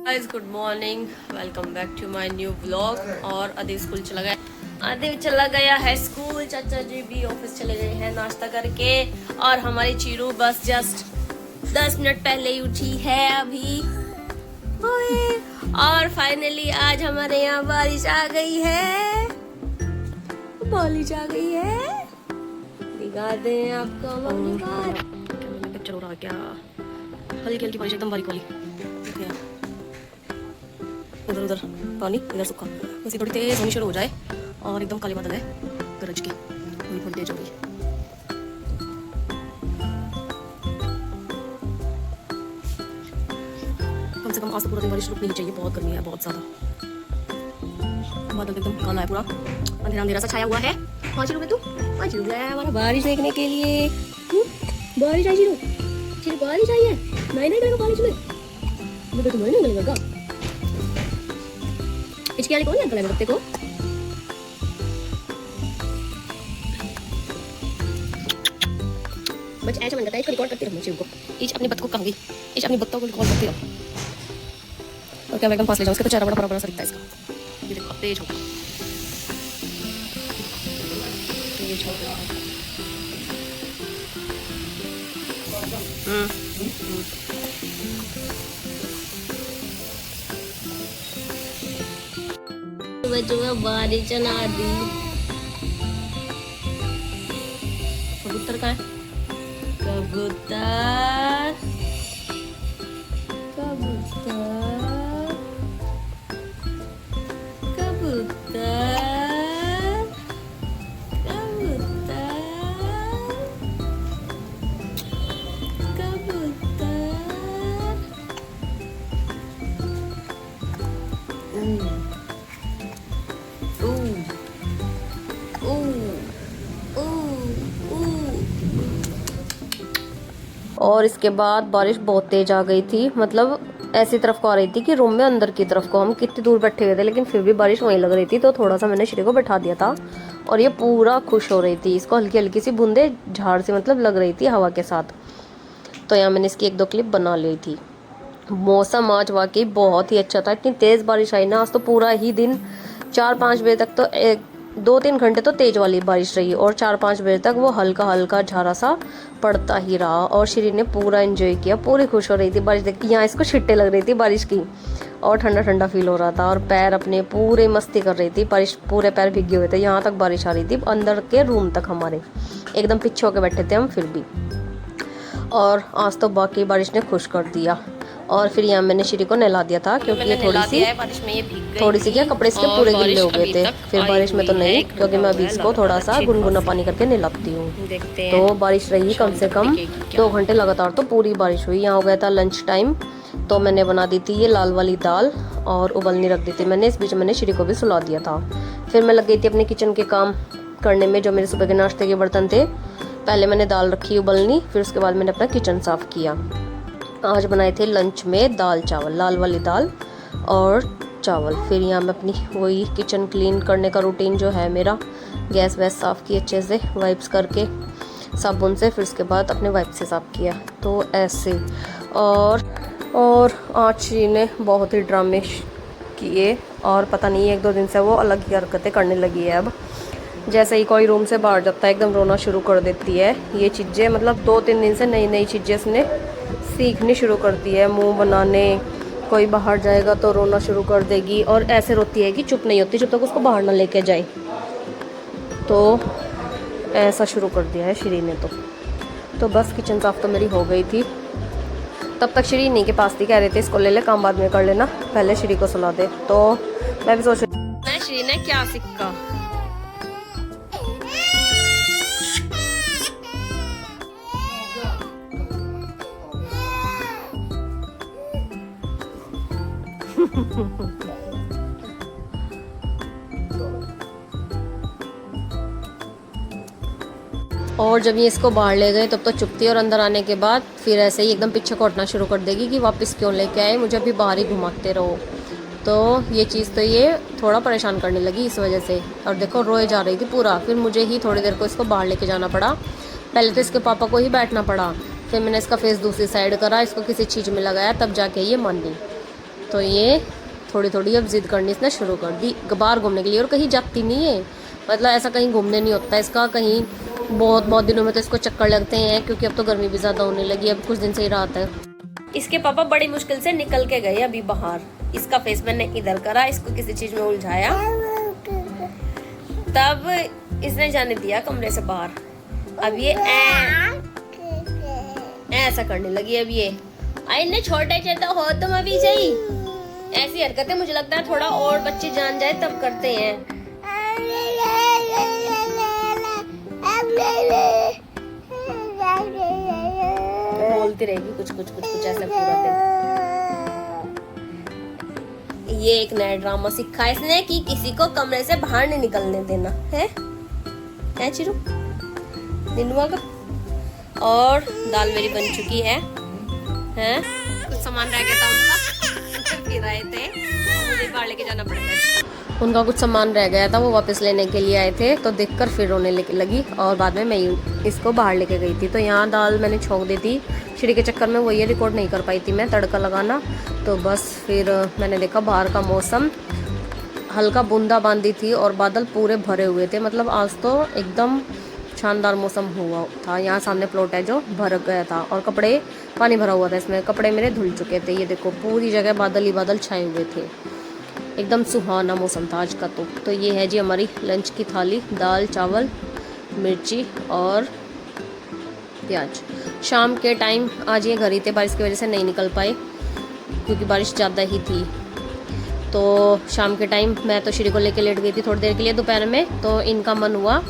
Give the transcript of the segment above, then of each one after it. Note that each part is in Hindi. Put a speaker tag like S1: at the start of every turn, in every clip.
S1: Guys good morning, welcome back to my new vlog. और आदित्य स्कूल चला गया, आदित्य चला गया है स्कूल। चाचा जी भी ऑफिस चले गए हैं नाश्ता करके। और हमारी चीरू बस जस्ट 10 मिनट पहले ही उठी है अभी। और फाइनली आज हमारे यहाँ बारिश आ गई है, बारिश आ गई है। दिखा दें आपको मम्मी बार पिक्चर हो रहा क्या। हल्की हल्की बारिश, एकदम बारीक वाली। इधर उधर पानी, इधर सूखा। वैसे थोड़ी तेज होनी शुरू हो जाए और एकदम काली बादल है गरज की, थोड़ी थोड़ी तेज होगी। कम से कम आज तो पूरा दिन बारिश रुकनी ही चाहिए, बहुत गर्मी है, बहुत ज्यादा। बादल एकदम काला है, पूरा अंधेरा अंधेरा सा छाया हुआ है। हाँ चिरू तू, हाँ चिरू गया हमारा बारिश देखने के लिए। बारिश आई चिरू, चिरू बारिश आई है। नहीं नहीं करेगा बारिश में, मुझे तो नहीं लगेगा। इसके वाले कौन है अंकल है बच्चे को? बच्चा ऐसा मन करता है इसको रिकॉर्ड करती रहूं चिरू को। इस अपने बत्तख को कहूंगी, इस अपनी बत्तख को रिकॉर्ड करती रहूं। और क्या एकदम पास ले जाऊं, उसका तो चेहरा बड़ा बड़ा सा दिखता है इसका। ये देखो तेज हो गया, तेज हो गया। बच्चों बारिश चला दी। कबूतर कहाँ है? कबूतर कबूतर कबूतर कबूतर और इसके बाद बारिश बहुत तेज आ गई थी। मतलब ऐसी तरफ को आ रही थी कि रूम में अंदर की तरफ को, हम कितनी दूर बैठे हुए थे लेकिन फिर भी बारिश वहीं लग रही थी। तो थोड़ा सा मैंने श्री को बैठा दिया था और ये पूरा खुश हो रही थी। इसको हल्की हल्की सी बूंदे झाड़ से मतलब लग रही थी हवा के साथ। तो यहाँ मैंने इसकी 1-2 क्लिप बना ली थी। मौसम आज वाकई बहुत ही अच्छा था, इतनी तेज़ बारिश आई ना आज तो पूरा ही दिन 4-5 बजे तक तो 2-3 घंटे तो तेज वाली बारिश रही और 4-5 बजे तक वो हल्का हल्का झारा सा पड़ता ही रहा। और श्री ने पूरा एंजॉय किया, पूरी खुश हो रही थी बारिश देख के। यहाँ इसको छिट्टे लग रही थी बारिश की और ठंडा ठंडा फील हो रहा था। और पैर अपने पूरे मस्ती कर रही थी, बारिश पूरे पैर भीगे हुए थे। यहाँ तक बारिश आ रही थी अंदर के रूम तक, हमारे एकदम पीछे होके बैठे थे हम फिर भी। और आज तो बाकी बारिश ने खुश कर दिया। और फिर यहाँ मैंने श्री को नहला दिया था क्योंकि ये थोड़ी सी क्या कपड़े इसके पूरे गिले हो गए थे। फिर बारिश में तो नहीं, क्योंकि मैं अभी इसको थोड़ा सा गुनगुना पानी करके नहलाती हूँ। तो बारिश रही कम से कम 2 घंटे लगातार, तो पूरी बारिश हुई। यहाँ हो गया था लंच टाइम, तो मैंने बना दी थी ये लाल वाली दाल और उबलनी रख दी थी मैंने। इस बीच मैंने श्री को भी सुला दिया था। फिर मैं लग गई थी अपने किचन के काम करने में, जो मेरे सुबह के नाश्ते के बर्तन थे। पहले मैंने दाल रखी उबलनी, फिर उसके बाद मैंने अपना किचन साफ़ किया। आज बनाए थे लंच में दाल चावल, लाल वाली दाल और चावल। फिर यहाँ मैं अपनी वही किचन क्लीन करने का रूटीन जो है मेरा, गैस वैस साफ़ की अच्छे से वाइप्स करके साबुन से, फिर उसके बाद अपने वाइप से साफ़ किया। तो ऐसे और आज श्री ने बहुत ही ड्रामे किए और पता नहीं 1-2 दिन से वो अलग ही हरकतें करने लगी है। अब जैसे ही कोई रूम से बाहर जाता है एकदम रोना शुरू कर देती है। ये चीज़ें मतलब 2-3 दिन से नई नई चीज़ें इसने सीखनी शुरू कर दी है, मुंह बनाने। कोई बाहर जाएगा तो रोना शुरू कर देगी और ऐसे रोती है कि चुप नहीं होती जब तक उसको बाहर ना लेके जाए। तो ऐसा शुरू कर दिया है श्री ने। तो बस किचन साफ तो मेरी हो गई थी। तब तक श्री इन्हीं के पास थी, कह रहे थे इसको ले ले, काम बाद में कर लेना, पहले श्री को सुला दे। तो मैं भी सोच रही श्री ने क्या सीखा। और जब ये इसको बाहर ले गए तब तो चुप थी, और अंदर आने के बाद फिर ऐसे ही एकदम पीछे कोटना शुरू कर देगी कि वापस क्यों लेके आए, मुझे अभी बाहर ही घुमाते रहो। तो ये चीज़ तो ये थोड़ा परेशान करने लगी इस वजह से। और देखो रोए जा रही थी पूरा। फिर मुझे ही थोड़ी देर को इसको बाहर लेके जाना पड़ा। पहले तो इसके पापा को ही बैठना पड़ा, फिर मैंने इसका फेस दूसरी साइड करा, इसको किसी चीज़ में लगाया, तब जाके ये मान गई। तो ये थोड़ी थोड़ी अब जिद करनी इसने शुरू कर दी बाहर घूमने के लिए, और कहीं जाती नहीं है, मतलब ऐसा कहीं घूमने नहीं होता है इसका कहीं। बहुत बहुत दिनों में तो इसको चक्कर लगते हैं, क्योंकि अब तो गर्मी भी ज़्यादा होने लगी, अब कुछ दिन से ही रात है। इसके पापा बड़ी मुश्किल से निकल के गए अभी बाहर। इसका फेस मैंने इधर करा, इसको किसी चीज़ में उलझाया, तब इसने जाने दिया कमरे से बाहर। अब ये ऐसा करने लगी। अब ये इतने छोटे छोटे हो तुम अभी से ही ऐसी हरकतें, मुझे लगता है थोड़ा और बच्चे जान जाए तब करते हैं। बोलती रहेगी कुछ कुछ कुछ कुछ ऐसा पूरा दिन। ये एक नया ड्रामा सीखा इसने कि किसी को कमरे से बाहर नहीं निकलने देना है चिरू दिनुआ का। और दाल मेरी बन चुकी है। कुछ सामान रह गया था उनका, फिर आए थे, मुझे बाहर लेके जाना पड़ेगा। उनका कुछ सामान रह गया था, वो वापस लेने के लिए आए थे, तो देखकर फिर रोने लगी, और बाद में मैं इसको बाहर लेके गई थी। तो यहाँ दाल मैंने छोंक दी थी, श्री के चक्कर में वो ये रिकॉर्ड नहीं कर पाई थी मैं तड़का लगाना। तो बस फिर मैंने देखा बाहर का मौसम, हल्का बूंदाबांदी थी और बादल पूरे भरे हुए थे, मतलब आज तो एकदम शानदार मौसम हुआ था। यहाँ सामने प्लॉट है जो भर गया था, और कपड़े पानी भरा हुआ था इसमें, कपड़े मेरे धुल चुके थे। ये देखो पूरी जगह बादल ही बादल छाए हुए थे, एकदम सुहाना मौसम था आज का। तो ये है जी हमारी लंच की थाली, दाल चावल मिर्ची और प्याज। शाम के टाइम आज ये घर ही थे, बारिश की वजह से नहीं निकल पाए क्योंकि बारिश ज़्यादा ही थी। तो शाम के टाइम मैं तो श्री को लेके लेट गई थी थोड़ी देर के लिए दोपहर में। तो इनका मन हुआ,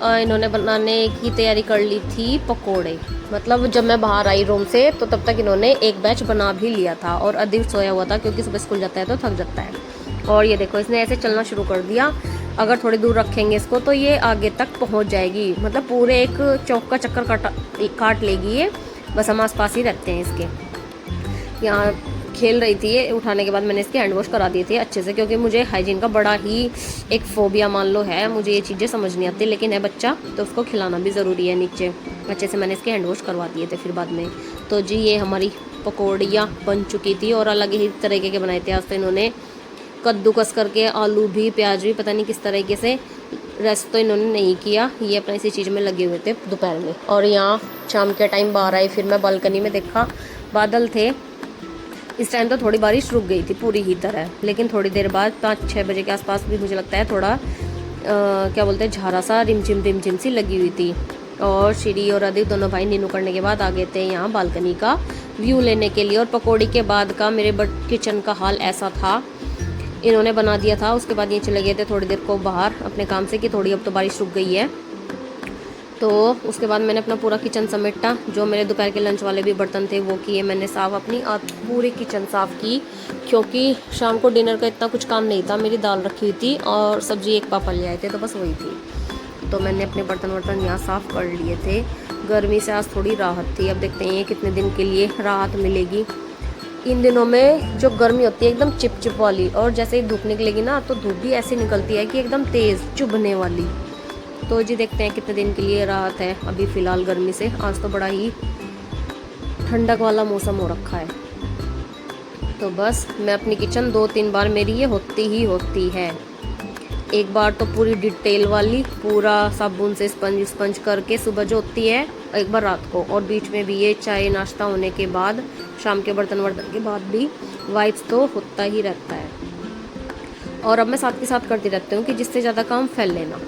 S1: इन्होंने बनाने की तैयारी कर ली थी पकोड़े। मतलब जब मैं बाहर आई रूम से तो तब तक इन्होंने एक बैच बना भी लिया था, और अधिक सोया हुआ था क्योंकि सुबह स्कूल जाता है तो थक जाता है। और ये देखो इसने ऐसे चलना शुरू कर दिया, अगर थोड़ी दूर रखेंगे इसको तो ये आगे तक पहुंच जाएगी, मतलब पूरे एक चौक का चक्कर काट लेगी ये। बस हम आस पास ही रहते हैं इसके। यहाँ खेल रही थी ये, उठाने के बाद मैंने इसके हैंड वॉश करा दिए थे अच्छे से, क्योंकि मुझे हाइजीन का बड़ा ही एक फोबिया मान लो है, मुझे ये चीज़ें समझ नहीं आती, लेकिन है बच्चा तो उसको खिलाना भी ज़रूरी है। नीचे अच्छे से मैंने इसके हैंड वॉश करवा दिए थे फिर बाद में। तो जी ये हमारी पकौड़ियाँ बन चुकी थी, और अलग ही तरीके के बनाए थे आज तो इन्होंने, कद्दूकस करके, आलू भी प्याज भी, पता नहीं किस तरीके से, रेस्ट तो इन्होंने नहीं किया, ये अपने इसी चीज़ में लगे हुए थे दोपहर में। और यहाँ शाम के टाइम बाहर आई, फिर मैं बालकनी में देखा बादल थे। इस टाइम तो थोड़ी बारिश रुक गई थी पूरी ही तरह, लेकिन थोड़ी देर बाद 5-6 बजे के आसपास भी मुझे लगता है थोड़ा क्या बोलते हैं झारा सा रिमझिम सी लगी हुई थी। और श्री और अधिक दोनों भाई नीनू करने के बाद आ गए थे यहाँ बालकनी का व्यू लेने के लिए। और पकौड़ी के बाद का मेरे किचन का हाल ऐसा था, इन्होंने बना दिया था, उसके बाद ये चले गए थे थोड़ी देर को बाहर अपने काम से कि थोड़ी अब तो बारिश रुक गई है। तो उसके बाद मैंने अपना पूरा किचन समेटा, जो मेरे दोपहर के लंच वाले भी बर्तन थे वो किए मैंने साफ़, अपनी पूरी किचन साफ़ की, क्योंकि शाम को डिनर का इतना कुछ काम नहीं था। मेरी दाल रखी हुई थी और सब्ज़ी एक पापा ले आए थे, तो बस वही थी। तो मैंने अपने बर्तन वर्तन यहाँ साफ़ कर लिए थे। गर्मी से आज थोड़ी राहत थी, अब देखते हैं कितने दिन के लिए राहत मिलेगी। इन दिनों में जो गर्मी होती है एकदम चिपचिप वाली, और जैसे ही धूप निकलेगी ना तो धूप भी ऐसी निकलती है कि एकदम तेज़ चुभने वाली। तो जी देखते हैं कितने दिन के लिए राहत है अभी फ़िलहाल गर्मी से। आज तो बड़ा ही ठंडक वाला मौसम हो रखा है। तो बस मैं अपनी किचन 2-3 बार मेरी ये होती ही होती है। एक बार तो पूरी डिटेल वाली, पूरा साबुन से स्पंज करके सुबह जो होती है, एक बार रात को, और बीच में भी ये चाय नाश्ता होने के बाद, शाम के बर्तन वर्तन के बाद भी वाइप्स तो होता ही रहता है। और अब मैं साथ के साथ करती रहती हूँ कि जिससे ज़्यादा काम फैल लेना।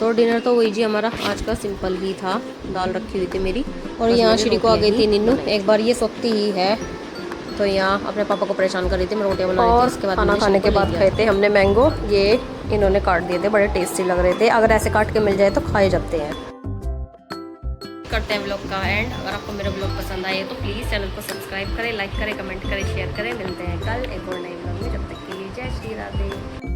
S1: तो डिनर तो वही जी हमारा आज का सिंपल ही था, दाल रखी हुई थी मेरी, और यहाँ श्री को आ गई थी नीनू। एक बार ये सोती ही है, तो यहाँ अपने पापा को परेशान कर रही थी, मैं रोटियाँ बना रही थी। उसके बाद खाना खाने के बाद खाए थे हमने मैंगो, ये इन्होंने काट दिए थे, बड़े टेस्टी लग रहे थे। अगर ऐसे काट के मिल जाए तो खाए जाते हैं। करते हैं व्लॉग का एंड। अगर आपको मेरा व्लॉग पसंद आए तो प्लीज़ चैनल को सब्सक्राइब करें, लाइक करें, कमेंट करें, शेयर करें। मिलते हैं कल एक और नए व्लॉग में, जब तक के लिए जय श्री राधे।